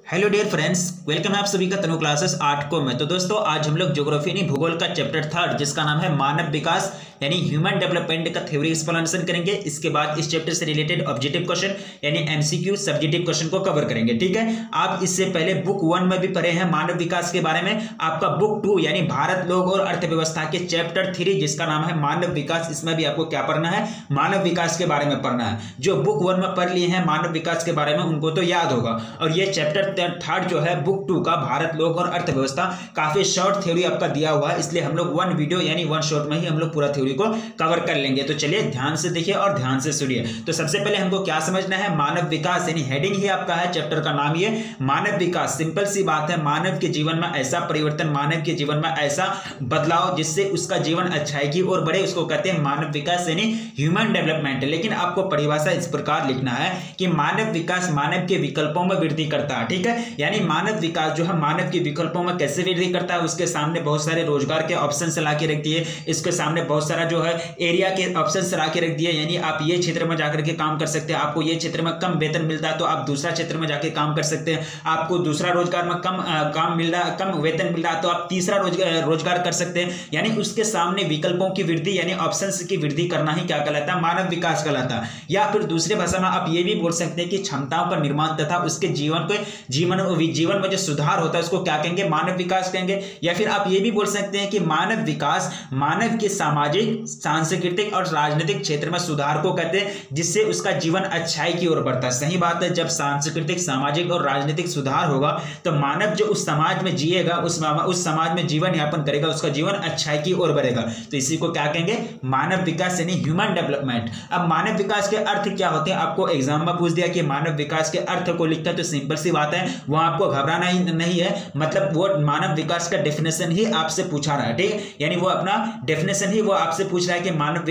Hello dear friends, welcome है आप सभी का तनु क्लासेस 8 को में। तो दोस्तों आज हम लोग ज्योग्राफी यानी भूगोल का चैप्टर 3 जिसका नाम है मानव विकास यानी ह्यूमन डेवलपमेंट का थ्योरी एक्सप्लेनेशन करेंगे। इसके बाद इस चैप्टर से रिलेटेड ऑब्जेक्टिव क्वेश्चन यानी एमसीक्यू सब्जेक्टिव क्वेश्चन को कवर करेंगे। ठीक है, आप इससे पहले बुक 1 में भी पढ़े हैं मानव विकास के बारे में। आपका बुक 2 यानी भारत, लोग और अर्थव्यवस्था के चैप्टर 3 जिसका नाम है मानव विकास, इसमें भी आपको क्या पढ़ना है, मानव विकास के बारे में पढ़ना है। जो बुक 1 में पढ़ लिए हैं मानव विकास के बारे में उनको तो याद होगा। और ये चैप्टर 3 जो है बुक 2 का भारत, लोग और अर्थव्यवस्था, काफी शॉर्ट थ्योरी आपका दिया हुआ है, इसलिए हम लोग 1 वीडियो यानी 1 शॉट में ही हम लोग पूरा थ्योरी को कवर कर लेंगे। तो चलिए ध्यान से देखिए और ध्यान से सुनिए। तो सबसे पहले हमको क्या समझना है, मानव विकास यानी हेडिंग ही आपका है, चैप्टर का नाम ये मानव विकास। सिंपल सी बात है, मानव के जीवन में ऐसा परिवर्तन, मानव के जीवन में ऐसा बदलाव जिससे उसका जीवन अच्छाई की ओर बढ़े, उसको कहते हैं मानव विकास यानी ह्यूमन डेवलपमेंट। लेकिन आपको परिभाषा इस प्रकार लिखना है कि मानव विकास मानव के विकल्पों में वृद्धि करता है। ठीक है, यानी मानव विकास जो है मानव के विकल्पों में कैसे वृद्धि करता है, उसके सामने बहुत सारे रोजगार के ऑप्शन ला के रख दिए, इसके सामने बहुत सारा जो है एरिया के ऑप्शन ला के रख दिए। यानी आप ये क्षेत्र में जाकर के काम कर सकते हैं, आपको ये क्षेत्र में कम वेतन मिलता है तो आप दूसरा क्षेत्र में जाके काम कर सकते हैं, आपको दूसरा रोजगार में कम काम मिल रहा, कम वेतन मिल रहा है तो आप तीसरा रोजगार कर सकते हैं। यानी उसके सामने विकल्पों की वृद्धि यानी ऑप्शंस की वृद्धि करना ही क्या कहलाता है, मानव विकास कहलाता है। या फिर दूसरे भाषा में आप ये भी बोल सकते हैं कि क्षमताओं का निर्माण तथा उसके जीवन में जो सुधार होता है उसको क्या कहेंगे, मानव विकास कहेंगे। या फिर आप ये भी बोल सकते हैं कि मानव विकास मानव के सामाजिक, सांस्कृतिक और राजनीतिक क्षेत्र में सुधार को कहते हैं, जिससे उसका जीवन अच्छाई की ओर बढ़ता है। सही बात है, जब सांस्कृतिक, सामाजिक और राजनीतिक सुधार होगा तो मानव जो उस समाज में जिएगा, उस समाज में जीवन यापन करेगा, उसका जीवन अच्छाई की ओर बढ़ेगा। तो इसी को क्या कहेंगे, मानव विकास यानी ह्यूमन डेवलपमेंट। अब मानव विकास के अर्थ क्या होते हैं, आपको एग्जाम में पूछ दिया कि मानव विकास के अर्थ को लिखता है, तो सिंपल सी बात है, वहां आपको घबराना ही नहीं है। मतलब वो मानव विकास का डेफिनेशन ही आपसे पूछा रहा है। ठीक है, यानी वो अपना डेफिनेशन ही वो आपसे पूछ रहा है कि मानव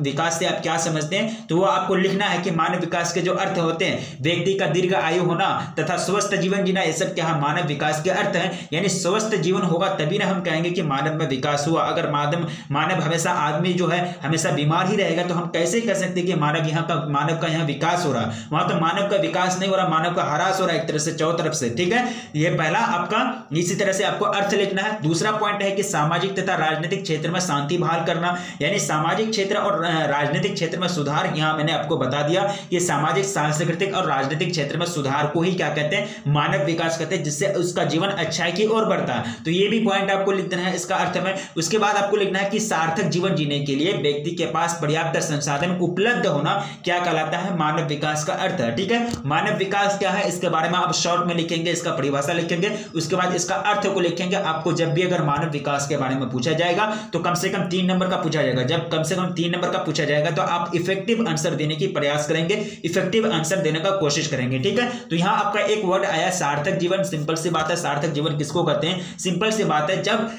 विकास से आप क्या समझते हैं। तो वो आपको लिखना है कि मानव विकास के जो अर्थ होते हैं, व्यक्ति का दीर्घ आयु होना तथा स्वस्थ जीवन जीना, ये सब क्या मानव विकास के अर्थ हैं। यानी स्वस्थ जीवन होगा तभी ना हम कहेंगे कि मानव में विकास हुआ। अगर मानव हमेशा, आदमी जो है हमेशा बीमार ही रहेगा तो हम कैसे कह सकते हैं कि मानव का यहाँ विकास हो रहा है। वहां तो मानव का विकास नहीं हो रहा, मानव का ह्रास हो रहा है एक तरह से, चारों तरफ से। ठीक है, ये पहला आपका, इसी तरह से आपको अर्थ लिखना है। दूसरा पॉइंट है कि सामाजिक तथा राजनीतिक क्षेत्र में शांति बहाल करना, यानी सामाजिक क्षेत्र और राजनीतिक क्षेत्र में सुधार। यहां मैंने आपको बता दिया कि सामाजिक, सांस्कृतिक और राजनीतिक क्षेत्र में सुधार को ही क्या कहते हैं, मानव विकास कहते हैं, जिससे उसका जीवन अच्छाई की ओर बढ़ता है। तो ये भी पॉइंट आपको लिख देना है इसका अर्थ में। उसके बाद आपको लिखना है कि सार्थक जीवन जीने के लिए व्यक्ति के पास पर्याप्त संसाधन उपलब्ध होना क्या कहलाता है, मानव विकास का अर्थ है। ठीक है, मानव विकास क्या है इसके बारे में आप शॉर्ट में लिखेंगे, इसका परिभाषा लिखेंगे, उसके बाद इसका अर्थ को लिखेंगे। आपको जब भी अगर मानव विकास के बारे में पूछा जाएगा तो कम से कम 3 नंबर का पूछा जाएगा। जब कम से कम 3 नंबर का पूछा जाएगा तो आप इफेक्टिव आंसर देने की प्रयास करेंगे, इफेक्टिव आंसर देने का कोशिश करेंगे। ठीक है, तो यहां आपका एक वर्ड आया सार्थक जीवन। सिंपल सी बात है, सार्थक जीवन किसको कहते हैं, सिंपल सी बात है, जब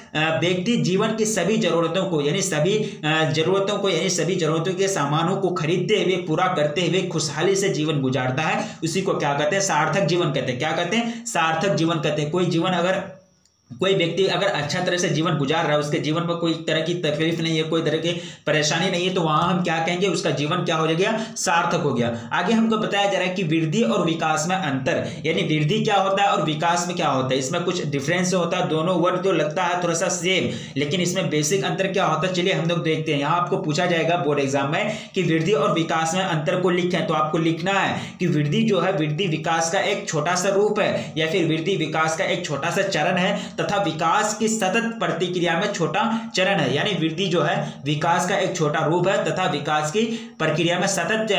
व्यक्ति जीवन की सभी जरूरतों को यानी सभी जरूरतों के सामानों को खरीदते हुए, पूरा करते हुए खुशहाली से जीवन गुजारता है, उसी को क्या कहते हैं, सार्थक जीवन कहते हैं। क्या कहते हैं, सार्थक जीवन कहते हैं। कोई व्यक्ति अगर अच्छा तरह से जीवन गुजार रहा है, उसके जीवन में कोई तरह की तकलीफ नहीं है, कोई तरह की परेशानी नहीं है, तो वहां हम क्या कहेंगे, उसका जीवन क्या हो गया, सार्थक हो गया। आगे हमको बताया जा रहा है कि वृद्धि और विकास में अंतर, यानी वृद्धि क्या होता है और विकास में क्या होता है, इसमें कुछ डिफरेंस होता है। दोनों वर्ड तो लगता है थोड़ा सा सेम, लेकिन इसमें बेसिक अंतर क्या होता है, चलिए हम लोग देखते हैं। यहाँ आपको पूछा जाएगा बोर्ड एग्जाम में कि वृद्धि और विकास में अंतर को लिखें, तो आपको लिखना है कि वृद्धि जो है, वृद्धि विकास का एक छोटा सा रूप है, या फिर वृद्धि विकास का एक छोटा सा चरण है, तथा विकास की सतत प्रतिक्रिया में छोटा चरण है। यानी वृद्धि जो है विकास का एक छोटा रूप है तथा विकास की प्रक्रिया में सतत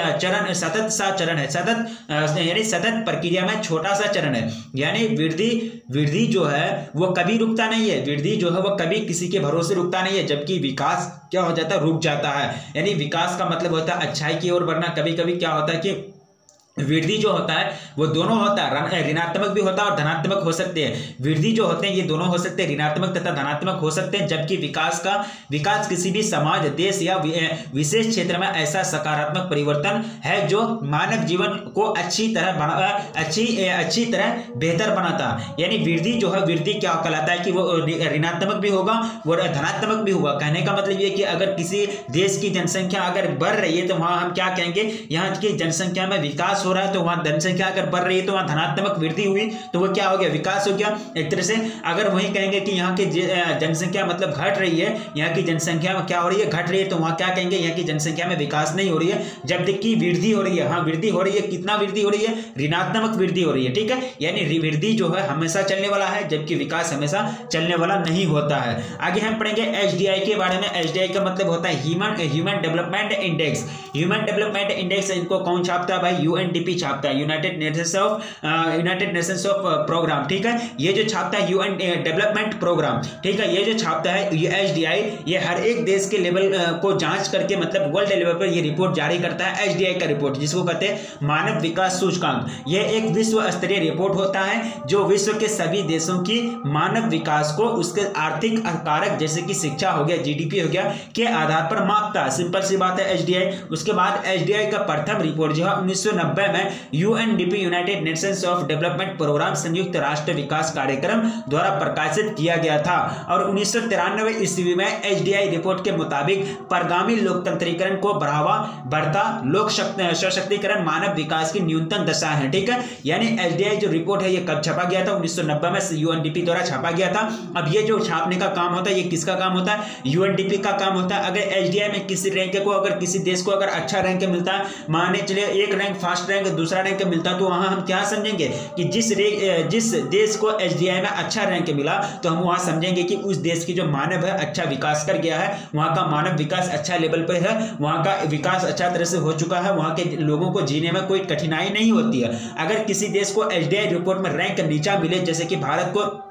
प्रक्रिया में छोटा सा चरण है। यानी वृद्धि जो है वो कभी रुकता नहीं है, वृद्धि जो है वो कभी किसी के भरोसे रुकता नहीं है, जबकि विकास क्या हो जाता है, रुक जाता है। यानी विकास का मतलब होता है अच्छाई की ओर बढ़ना। कभी कभी क्या होता है कि वृद्धि जो होता है वो दोनों होता है, ऋणात्मक भी होता है और धनात्मक हो सकते हैं। वृद्धि जो होते हैं ये दोनों हो सकते हैं, ऋणात्मक तथा धनात्मक हो सकते हैं। जबकि विकास किसी भी समाज, देश या विशेष क्षेत्र में ऐसा सकारात्मक परिवर्तन है जो मानव जीवन को अच्छी तरह बेहतर बनाता है। यानी वृद्धि जो है, वृद्धि क्या कहलाता है कि वो ऋणात्मक भी होगा और धनात्मक भी होगा। कहने का मतलब ये कि अगर किसी देश की जनसंख्या अगर बढ़ रही है तो वहां हम क्या कहेंगे, यहाँ की जनसंख्या में विकास हो रहा है तो वहाँ जनसंख्या अगर बढ़ रही है तो वहाँ धनात्मक वृद्धि हुई तो वो क्या हो गया, विकास हो गया एक तरह से। अगर वही कहेंगे कि यहाँ की जनसंख्या मतलब घट रही है, यहाँ की जनसंख्या में क्या हो रही है, घट रही है, तो वहाँ क्या कहेंगे, यहाँ की जनसंख्या में विकास नहीं हो रही है, जबकि वृद्धि हो रही है। हाँ वृद्धि हो रही है, कितना वृद्धि हो रही है, ऋणात्मक वृद्धि हो रही है, ठीक है। यानी वृद्धि जो है हमेशा चलने वाला है, जबकि विकास हमेशा चलने वाला नहीं होता है। आगे हम पढ़ेंगे एचडीआई के बारे में। एचडीआई का मतलब होता है human development index. Human development index इनको कौन छापता है भाई, यूएनडीपी छापता है, यूनाइटेड नेशंस ऑफ प्रोग्राम, ठीक है। ये जो छापता है यूएन डेवलपमेंट प्रोग्राम, ठीक है, ये जो छापता है ये एचडीआई, ये हर एक देश के लेवल को जांच करके मतलब वर्ल्ड लेवल पर ये रिपोर्ट जारी करता है। एचडीआई का रिपोर्ट जिसको कहते हैं मानव विकास सूचकांक, ये एक विश्व स्तरीय रिपोर्ट होता है जो विश्व के सभी देशों की मानव विकास को उसके आर्थिक कारक जैसे कि शिक्षा हो गया, जीडीपी हो गया, के आधार पर मापता है। सिंपल सी बात है एचडीआई। उसके बाद एचडीआई का प्रथम रिपोर्ट जो है 1990 में UNDP United Nations of development programme संयुक्त राष्ट्र विकास कार्यक्रम द्वारा प्रकाशित किया गया था। और 1993 ईस्वी में एचडीआई रिपोर्ट के मुताबिक परगामी लोकतंत्रीकरण को बढ़ता लोक सशक्तिकरण मानव विकास की न्यूनतम दशा है, ठीक है। यानी एचडीआई जो रिपोर्ट है ये कब छपा गया था, 1990 में यूएनडीपी द्वारा छापा गया था। अब ये जो छापने का काम होता है ये किसका काम होता है, यूएनडीपी का काम होता है। अगर एचडीआई में किसी रैंक को, अगर किसी देश को अगर अच्छा रैंक मिलता है, माने चलिए एक रैंक फर्स्ट रैंक दूसरा रैंक मिलता है, तो वहां हम क्या समझेंगे कि जिस देश को एचडीआई में अच्छा रैंक मिला तो हम वहां समझेंगे कि उस देश की जो मानव है अच्छा विकास कर गया है, वहां का मानव विकास अच्छा लेवल पर है, वहां का विकास अच्छा तरह से हो चुका है, वहां के लोगों को जीने में कोई कठिनाई नहीं होती है। अगर किसी देश को एचडीआई रिपोर्ट में रैंक नीचा मिले, जैसे कि भारत को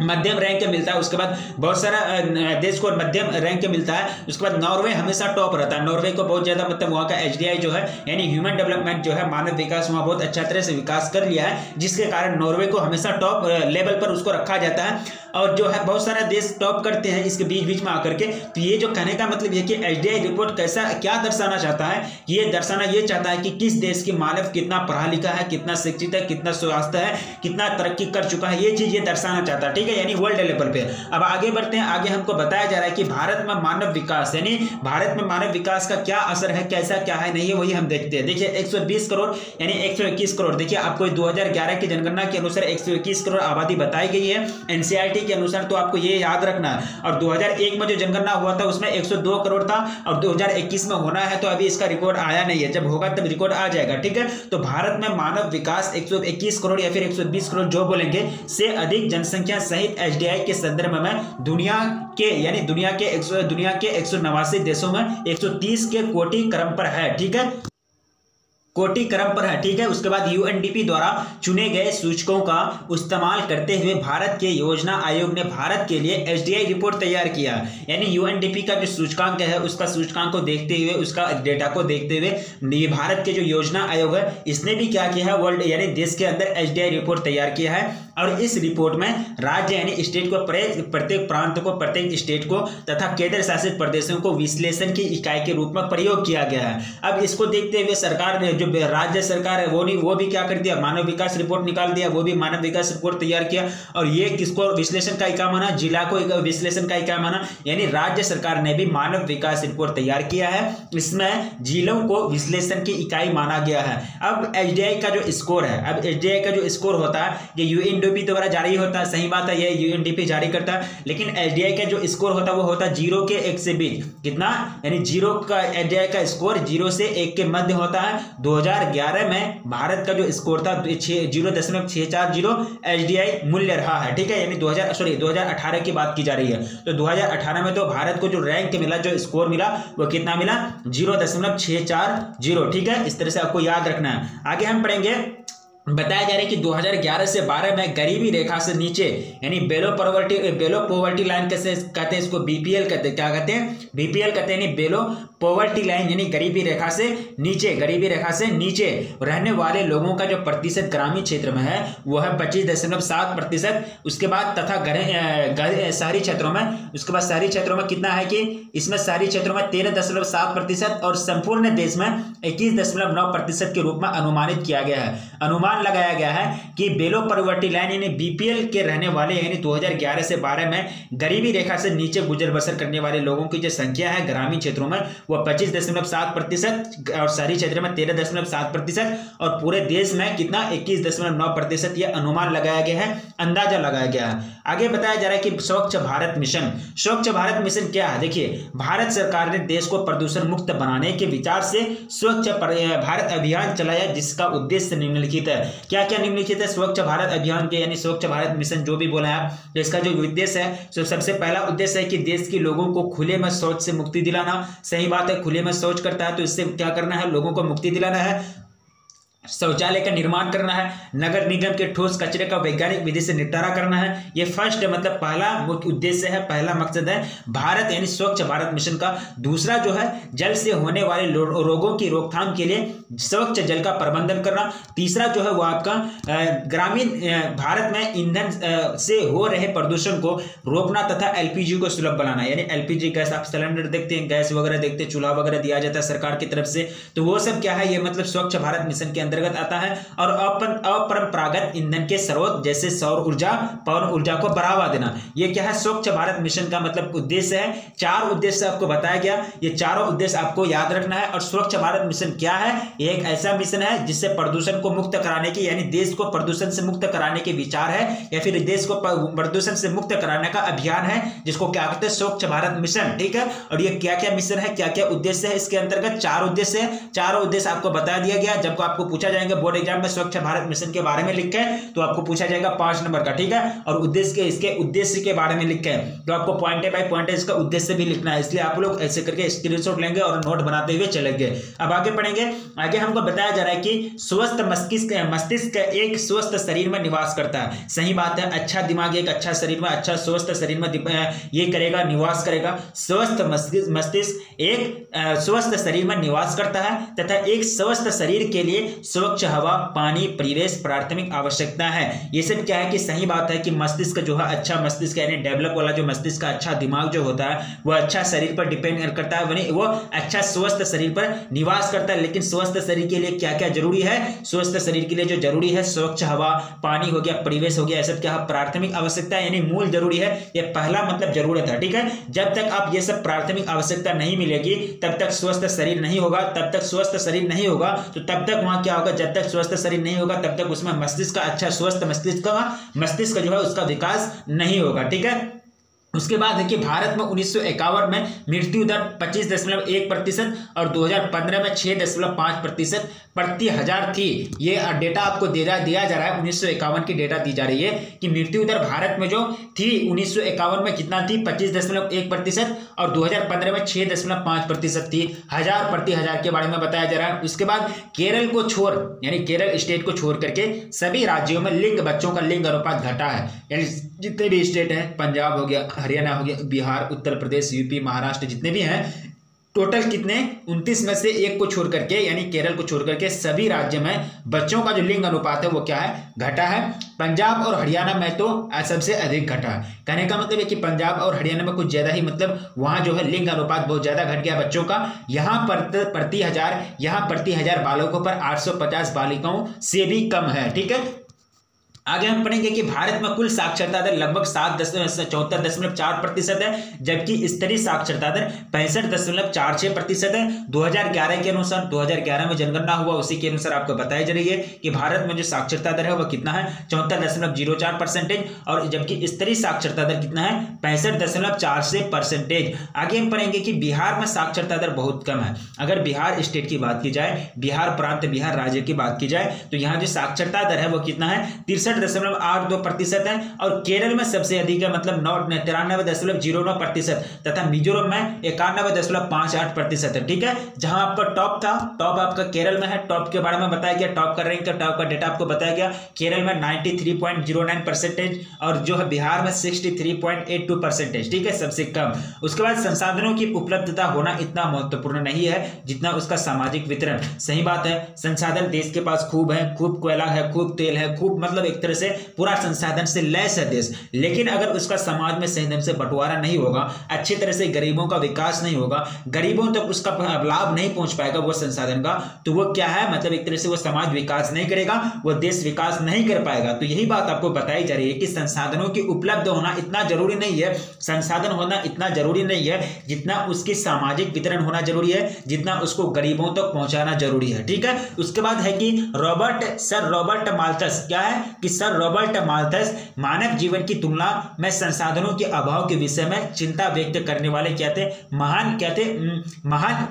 मध्यम रैंक मिलता है, उसके बाद बहुत सारा देश को मध्यम रैंक मिलता है, उसके बाद नॉर्वे हमेशा टॉप रहता है। नॉर्वे को बहुत ज्यादा मतलब वहाँ का एचडीआई जो है यानी ह्यूमन डेवलपमेंट जो है मानव विकास वहाँ बहुत अच्छा तरह से विकास कर लिया है, जिसके कारण नॉर्वे को हमेशा टॉप लेवल पर उसको रखा जाता है। और जो है बहुत सारा देश टॉप करते हैं इसके बीच बीच में आकर के। तो ये जो कहने का मतलब ये कि एचडीआई रिपोर्ट क्या दर्शाना चाहता है, ये दर्शाना ये चाहता है कि किस देश की मानव कितना पढ़ा लिखा है, कितना शिक्षित है, कितना स्वास्थ्य है, कितना तरक्की कर चुका है, ये चीज ये दर्शाना चाहता है, ठीक है, यानी वर्ल्ड लेवल पे। अब आगे बढ़ते हैं, आगे हमको बताया जा रहा है कि भारत में मानव विकास यानी भारत में मानव विकास का क्या असर है, कैसा क्या है नहीं है, वही हम देखते हैं। देखिए 120 करोड़ यानी 121 करोड़, देखिए आपको 2011 की जनगणना के अनुसार 121 करोड़ आबादी बताई गई है एनसीईआरटी के अनुसार, तो आपको ये याद रखना है। और 2001 में जो जनगणना हुआ था उसमें 102 करोड़ था, और 2021 में होना है तो अभी इसका रिकॉर्ड आया नहीं है, जब होगा तब रिकॉर्ड आ जाएगा, ठीक है। तो भारत में मानव विकास 121 करोड़ या फिर 120 करोड़ जो बोलेंगे से अधिक जनसंख्या सहित एचडीआई के संदर्भ में दुनिया के 189 देशों में 130 के कोटि क्रम पर है, ठीक है, कोटि क्रम पर है, ठीक है। उसके बाद यूएनडीपी द्वारा चुने गए सूचकों का इस्तेमाल करते हुए भारत के योजना आयोग ने भारत के लिए एचडीआई रिपोर्ट तैयार किया। यानी यूएनडीपी का जो सूचकांक है उसका सूचकांक को देखते हुए, उसका डेटा को देखते हुए ये भारत के जो योजना आयोग है इसने भी क्या किया है, वर्ल्ड यानी देश के अंदर एचडीआई रिपोर्ट तैयार किया है। और इस रिपोर्ट में राज्य यानी स्टेट को, प्रत्येक प्रांत को, प्रत्येक स्टेट को तथा केंद्र शासित प्रदेशों को विश्लेषण की इकाई के रूप में प्रयोग किया गया है। अब इसको देखते हुए सरकार ने, जो राज्य सरकार है वो भी क्या कर दिया, मानव विकास रिपोर्ट निकाल दिया, वो भी मानव विकास रिपोर्ट तैयार किया। और ये किसको विश्लेषण का इकाई माना, जिला को विश्लेषण का इकाई माना, यानी राज्य सरकार ने भी मानव विकास रिपोर्ट तैयार किया है, इसमें जिलों को विश्लेषण की इकाई माना गया है। अब एचडीआई का जो स्कोर है, अब एचडीआई का जो स्कोर होता है ये यूएनडीपी द्वारा जारी होता है, सही बात है, ये यूएनडीपी जारी करता है, लेकिन एचडीआई का जो स्कोर होता है वो होता है 0 के 1 से 20, कितना, यानी 0 का एचडीआई का स्कोर 0 से 1 के मध्य होता है। 2011 में भारत का जो स्कोर था 0.640 एचडीआई मूल्य रहा है, ठीक है, यानी 2018 की बात की जा रही है। तो 2018 में तो भारत को जो रैंक मिला, जो स्कोर मिला वो कितना मिला, 0.640, ठीक है। इस तरह से आपको याद रखना है। आगे हम पढ़ेंगे, बताया जा रहा है कि 2011 से 12 में गरीबी रेखा से नीचे यानी बेलो पॉवर्टी लाइन कैसे कहते हैं, इसको बीपीएल कहते हैं, क्या कहते हैं, बीपीएल कहते हैं, यानी बेलो पॉवर्टी लाइन यानी गरीबी रेखा से नीचे रहने वाले लोगों का जो प्रतिशत ग्रामीण क्षेत्र में है वो है 25.7%। उसके बाद तथा शहरी क्षेत्रों में, उसके बाद शहरी क्षेत्रों में कितना है कि इसमें शहरी क्षेत्रों में 13.7% और संपूर्ण देश में 21.9% के रूप में अनुमानित किया गया है। अनुमान अनुमान लगाया गया है कि बेलो पॉवर्टी लाइन यानी बीपीएल के रहने वाले यानी 2011 से 12 में गरीबी रेखा से नीचे गुजर बसर करने वाले लोगों की जो संख्या है ग्रामीण क्षेत्रों में वो 25.7% और शहरी क्षेत्र में 13.7% और पूरे देश में कितना 21.9% यह अनुमान लगाया गया है, अंदाजा लगाया गया है। आगे बताया जा रहा है कि स्वच्छ भारत मिशन। स्वच्छ भारत मिशन क्या है? देखिए, भारत सरकार ने देश को प्रदूषण मुक्त बनाने के विचार से स्वच्छ भारत अभियान चलाया, जिसका उद्देश्य निम्नलिखित है। क्या क्या निम्नलिखित है स्वच्छ भारत अभियान के यानी स्वच्छ भारत मिशन जो भी बोला है, तो इसका जो उद्देश्य है, तो सबसे पहला उद्देश्य है कि देश के लोगों को खुले में शौच से मुक्ति दिलाना। सही बात है, खुले में शौच करता है तो इससे क्या करना है, लोगों को मुक्ति दिलाना है, शौचालय का निर्माण करना है, नगर निगम के ठोस कचरे का वैज्ञानिक विधि से निपटारा करना है। ये फर्स्ट मतलब पहला मुख्य उद्देश्य है, पहला मकसद है भारत यानी स्वच्छ भारत मिशन का। दूसरा जो है जल से होने वाले रोगों की रोकथाम के लिए स्वच्छ जल का प्रबंधन करना। तीसरा जो है वो आपका ग्रामीण भारत में ईंधन से हो रहे प्रदूषण को रोकना तथा एलपीजी को सुलभ बनाना। यानी एलपीजी गैस, आप सिलेंडर देखते हैं, गैस वगैरह देखते हैं, चूल्हा वगैरह दिया जाता है सरकार की तरफ से, तो वो सब क्या है, ये मतलब स्वच्छ भारत मिशन के अंतर्गत आता है। और अपरंपरागत ईंधन के स्रोत जैसे सौर ऊर्जा, पवन ऊर्जा को बढ़ावा देना, ये क्या है स्वच्छ भारत मिशन का मतलब उद्देश्य है। 4 उद्देश्य आपको बताया गया, ये चारों उद्देश्य आपको याद रखना है। और स्वच्छ भारत मिशन क्या है, ये एक ऐसा मिशन है जिससे प्रदूषण को मुक्त कराने की यानी देश को प्रदूषण से मुक्त कराने के विचार है, या फिर देश को प्रदूषण से मुक्त कराने का अभियान है, जिसको क्या कहते हैं स्वच्छ भारत मिशन। ठीक है, और ये क्या क्या मिशन है, क्या क्या उद्देश्य है, इसके अंतर्गत 4 उद्देश्य है। चारों उद्देश्य आपको बता दिया गया। जब आपको पूछा जाएगा बोर्ड एग्जाम में स्वच्छ भारत मिशन के बारे में लिख के, तो आपको पूछा जाएगा 5 नंबर का। ठीक है, और उद्देश्य के इसके उद्देश्य के बारे में लिख के, तो आपको पॉइंट बाय पॉइंट इसका उद्देश्य भी लिखना है। इसलिए आप लोग ऐसे करके स्क्रीनशॉट लेंगे और नोट बनाते हुए चलेंगे। अब आगे पढ़ेंगे। आगे हमको बताया जा रहा है कि स्वस्थ मस्तिष्क एक स्वस्थ शरीर में निवास करता है। सही बात है, अच्छा दिमाग एक अच्छा शरीर में, अच्छा स्वस्थ शरीर में ये करेगा, निवास करेगा। स्वस्थ मस्तिष्क एक स्वस्थ शरीर में निवास करता है तथा एक स्वस्थ शरीर के लिए स्वच्छ हवा, पानी, परिवेश प्राथमिक आवश्यकता है। ये सब क्या है कि सही बात है कि मस्तिष्क जो है अच्छा मस्तिष्क यानी डेवलप वाला जो मस्तिष्क का अच्छा दिमाग जो होता है वो अच्छा शरीर पर डिपेंड करता है, वो अच्छा स्वस्थ शरीर पर निवास करता है। लेकिन स्वस्थ शरीर के लिए क्या क्या जरूरी है, स्वस्थ शरीर के लिए जो जरूरी है स्वच्छ हवा, पानी हो गया, परिवेश हो गया, ये सब क्या प्राथमिक आवश्यकता है यानी मूल जरूरी है। ये पहला मतलब जरूरत है। ठीक है, जब तक आप ये सब प्राथमिक आवश्यकता नहीं मिलेगी तब तक स्वस्थ शरीर नहीं होगा, तब तक स्वस्थ शरीर नहीं होगा, तो तब तक वहां क्या होगा, जब तक स्वस्थ शरीर नहीं होगा तब तक उसमें मस्तिष्क का अच्छा स्वस्थ मस्तिष्क जो है उसका विकास नहीं होगा। ठीक है, उसके बाद देखिए भारत में 1951 में मृत्यु दर 25.1% और 2015 में 6.5% प्रति हजार थी। ये डेटा आपको दिया जा रहा है, 1951 की डेटा दी जा रही है कि मृत्यु दर भारत में जो थी 1951 में कितना थी, 25.1% और 2015 में 6.5% थी, हजार प्रति हजार के बारे में बताया जा रहा है। उसके बाद केरल को छोड़ यानी केरल स्टेट को छोड़ करके सभी राज्यों में बच्चों का लिंग अनुपात घटा है। यानी जितने भी स्टेट हैं, पंजाब हो गया, हरियाणा हो गया, बिहार, उत्तर प्रदेश, यूपी, महाराष्ट्र, जितने भी हैं, टोटल कितने 29 में से एक को छोड़ करके यानी केरल को छोड़ करके सभी राज्य में बच्चों का जो लिंग अनुपात है वो क्या है, घटा है। पंजाब और हरियाणा में तो सबसे अधिक घटा है। कहने का मतलब है कि पंजाब और हरियाणा में कुछ ज्यादा ही मतलब वहां जो है लिंग अनुपात बहुत ज्यादा घट गया बच्चों का। यहाँ प्रति हजार बालकों पर 850 बालिकाओं से भी कम है। ठीक है, आगे हम पढ़ेंगे कि भारत में कुल साक्षरता दर लगभग 74.4% है, जबकि स्तरीय साक्षरता दर 65.46% है। 2011 के अनुसार, 2011 में जनगणना हुआ उसी के अनुसार आपको बताई जा रही है कि भारत में जो साक्षरता दर है वो कितना है, 74.04%, और जबकि स्तरीय साक्षरता दर कितना है, 65.46%। आगे हम पढ़ेंगे कि बिहार में साक्षरता दर बहुत कम है। अगर बिहार स्टेट की बात की जाए, बिहार प्रांत, बिहार राज्य की बात की जाए, तो यहाँ जो साक्षरता दर है वो कितना है, 63.82% है। और केरल में सबसे अधिक है, मतलब 93.09% तथा मिजोरम में 91.58% है। ठीक है, जहां आपका टॉप था, टॉप आपका केरल में है, टॉप के बारे में बताया गया, टॉप का रैंक, टॉप का डेटा आपको बताया गया। केरल में 93.09% और जो है बिहार में 63.82%। ठीक है, सबसे कम। उसके बाद संसाधनों की उपलब्धता होना इतना महत्वपूर्ण नहीं है जितना उसका सामाजिक वितरण। सही बात है, संसाधन देश के पास खूब है, खूब कोयला है, खूब तेल है, खूब मतलब एक एक तरह से पूरा संसाधन से लैस है देश, लेकिन अगर उसका समाज में सही ढंग से बंटवारा नहीं होगा, अच्छी तरह से गरीबों का विकास नहीं होगा, गरीबों तक उसका लाभ नहीं पहुंच पाएगा वो संसाधन का, तो वो क्या है, मतलब एक तरह से वो समाज विकास नहीं करेगा, वो देश विकास नहीं कर पाएगा। तो यही बात आपको बताई जा रही है कि संसाधनों की उपलब्ध होना इतना जरूरी नहीं है, संसाधन होना इतना जरूरी नहीं है जितना उसकी सामाजिक वितरण होना जरूरी है, जितना उसको गरीबों तक पहुंचाना जरूरी है। ठीक है, उसके बाद है कि सर रॉबर्ट माल्थस, क्या है कि सर रॉबर्ट माल्थस मानव जीवन की तुलना में संसाधनों के अभाव के विषय में चिंता व्यक्त करने वाले क्या थे, महान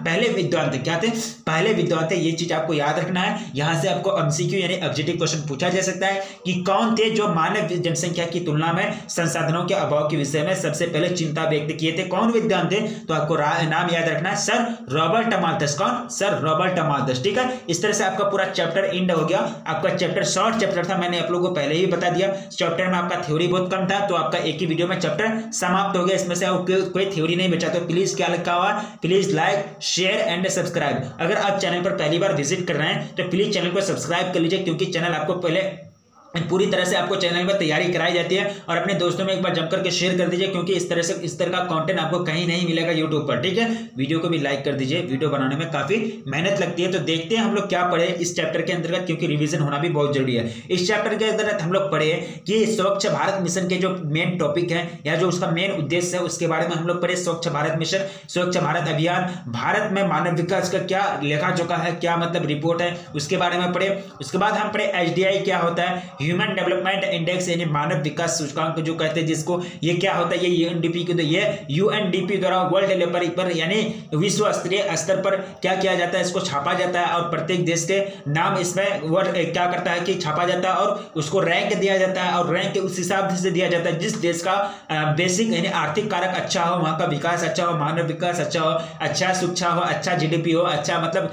पहले विद्वान थे। क्या थे? पहले विद्वान थे। ये चीज आपको याद रखना है। यहां से आपको एमसीक्यू यानी ऑब्जेक्टिव क्वेश्चन पूछा जा सकता है कि कौन थे जो मानव जनसंख्या की तुलना में संसाधनों के अभाव के विषय में सबसे पहले चिंता व्यक्त किए थे, कौन विद्वान थे? तो आपको नाम याद रखना है, सर रॉबर्ट माल्थस। कौन? Sir Robert Malthus. ठीक है, इस तरह से आपका पूरा चैप्टर एंड हो गया। आपका चैप्टर शॉर्ट चैप्टर था, मैंने आप लोगों को पहले ही बता दिया। चैप्टर में आपका थ्योरी बहुत कम था, तो आपका एक ही वीडियो में चैप्टर समाप्त हो गया। इसमें से कोई थ्योरी नहीं बचा। तो प्लीज क्या लिखा हुआ, please like share and subscribe. अगर आप चैनल पर पहली बार विजिट कर रहे हैं तो प्लीज चैनल को सब्सक्राइब कर लीजिए, क्योंकि चैनल आपको पहले पूरी तरह से आपको चैनल में तैयारी कराई जाती है। और अपने दोस्तों में एक बार जमकर के शेयर कर दीजिए, क्योंकि इस तरह का कंटेंट आपको कहीं नहीं मिलेगा यूट्यूब पर। ठीक है, वीडियो को भी लाइक कर दीजिए, वीडियो बनाने में काफी मेहनत लगती है। तो देखते हैं हम लोग क्या पढ़े इस चैप्टर के अंतर्गत, क्योंकि रिवीजन होना भी बहुत जरूरी है। इस चैप्टर के अंतर्गत हम लोग पढ़े कि स्वच्छ भारत मिशन के जो मेन टॉपिक है या जो उसका मेन उद्देश्य है उसके बारे में हम लोग पढ़े। स्वच्छ भारत मिशन, स्वच्छ भारत अभियान, भारत में मानव विकास का क्या लेखा जोखा है, क्या मतलब रिपोर्ट है, उसके बारे में पढ़े। उसके बाद हम पढ़े HDI क्या होता है, ह्यूमन डेवलपमेंट इंडेक्स यानी मानव विकास सूचकांक जो कहते हैं जिसको, ये क्या होता है, ये UNDP द्वारा वर्ल्ड लेवल पर यानी विश्व स्तरीय स्तर पर क्या किया जाता है, इसको छापा जाता है और प्रत्येक देश के नाम इसमें क्या करता है कि छापा जाता है और उसको रैंक दिया जाता है। और रैंक उस हिसाब से दिया जाता है जिस देश का बेसिक यानी आर्थिक कारक अच्छा हो, वहां का विकास अच्छा हो, मानव विकास अच्छा हो, अच्छा शिक्षा हो, अच्छा GDP हो, अच्छा मतलब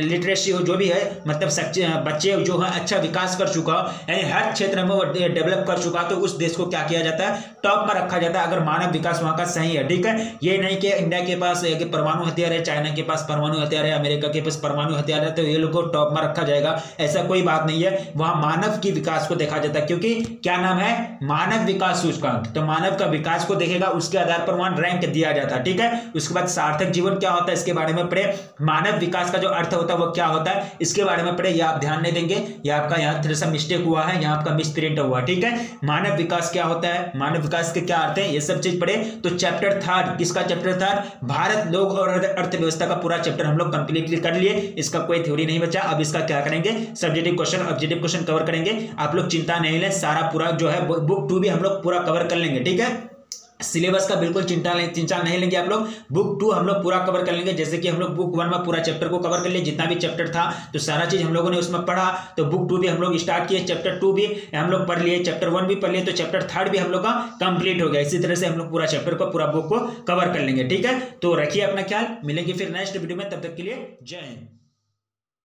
लिटरेसी हो, जो भी है मतलब बच्चे जो है अच्छा विकास कर चुका हो, यानी हर क्षेत्र में डेवलप कर चुका, तो उस देश को क्या किया जाता है, टॉप पर रखा जाता है, अगर मानव विकास वहां का सही है। ठीक है, ये नहीं कि इंडिया के पास परमाणु हथियार है, चाइना के पास परमाणु हथियार है, अमेरिका के पास परमाणु हथियार है, तो ये लोग को टॉप में रखा जाएगा, ऐसा कोई बात नहीं है। वहां मानव की विकास को देखा जाता है, क्योंकि क्या नाम है, मानव विकास सूचकांक। तो मानव का विकास को देखेगा, उसके आधार पर वहां रैंक दिया जाता है। ठीक है, उसके बाद सार्थक जीवन क्या होता है इसके बारे में पढ़े। मानव विकास का जो अर्थ होता है वो क्या होता है इसके बारे में पढ़े। या आप ध्यान नहीं देंगे, या आपका यहाँ थोड़ा सा मिस्टेक हुआ है, यहाँ आपका मिस प्रिंट हुआ। ठीक है, मानव विकास क्या होता है, मानव विकास के क्या अर्थ है, ये सब चीज पढ़े। तो चैप्टर 3 किसका चैप्टर था, भारत लोग और अर्थव्यवस्था का पूरा चैप्टर हम लोग कंप्लीटली कर लिए। इसका कोई थ्योरी नहीं बचा। अब इसका क्या करेंगे, subjective question objective question cover करेंगे। आप लोग चिंता नहीं लें, सारा पूरा जो है बुक 2 भी हम लोग पूरा कवर कर लेंगे। ठीक है, सिलेबस का बिल्कुल चिंता नहीं लेंगे आप लोग, बुक 2 हम लोग पूरा कवर कर लेंगे। जैसे कि हम लोग बुक 1 में पूरा चैप्टर को कवर कर लिए, जितना भी चैप्टर था तो सारा चीज हम लोगों ने उसमें पढ़ा। तो बुक 2 भी हम लोग स्टार्ट किए, चैप्टर 2 भी हम लोग पढ़ लिए, चैप्टर 1 भी पढ़ लिए, तो चैप्टर 3 भी हम लोग का कंप्लीट हो गया। इसी तरह से हम लोग पूरा चैप्टर को, पूरा बुक को कवर कर लेंगे। ठीक है, तो रखिए अपना ख्याल, मिलेंगे फिर नेक्स्ट वीडियो में, तब तक के लिए जय हिंद।